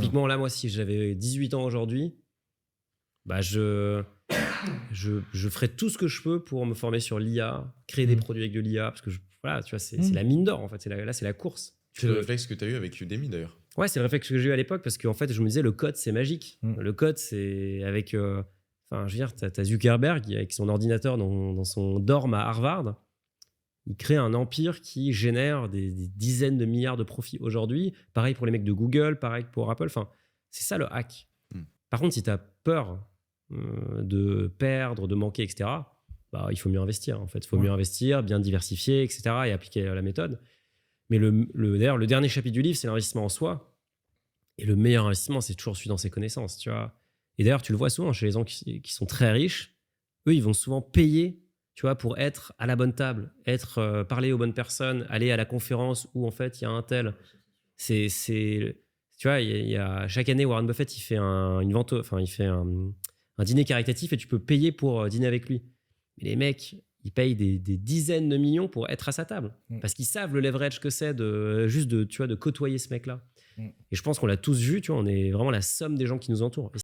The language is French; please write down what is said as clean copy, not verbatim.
typiquement, là, moi, si j'avais 18 ans aujourd'hui, bah, je ferais tout ce que je peux pour me former sur l'IA, créer des produits avec de l'IA, parce que voilà, tu vois, c'est la mine d'or, en fait. Là, c'est la course. C'est le réflexe que tu as eu avec Udemy, d'ailleurs. Ouais, c'est le réflexe que j'ai eu à l'époque, parce qu'en fait, je me disais, le code, c'est magique. Le code, c'est avec... Enfin, je veux dire, t'as Zuckerberg, avec son ordinateur dans son dorm à Harvard, il crée un empire qui génère des dizaines de milliards de profits aujourd'hui. Pareil pour les mecs de Google, pareil pour Apple. Enfin, c'est ça le hack. Par contre, si tu as peur de perdre, de manquer, etc., bah, il faut mieux investir. En fait, il faut mieux investir, bien diversifier, etc., et appliquer la méthode. Mais d'ailleurs, le dernier chapitre du livre, c'est l'investissement en soi. Et le meilleur investissement, c'est toujours celui dans ses connaissances, tu vois. Et d'ailleurs, tu le vois souvent chez les gens qui sont très riches. Eux, ils vont souvent payer, tu vois, pour être à la bonne table, parler aux bonnes personnes, aller à la conférence où, en fait, il y a un tel. Tu vois, chaque année, Warren Buffett, il fait une vente, enfin, il fait un dîner caritatif et tu peux payer pour dîner avec lui. Mais les mecs, ils payent des dizaines de millions pour être à sa table. Parce qu'ils savent le leverage que c'est tu vois, de côtoyer ce mec-là. Et je pense qu'on l'a tous vu, tu vois, on est vraiment la somme des gens qui nous entourent.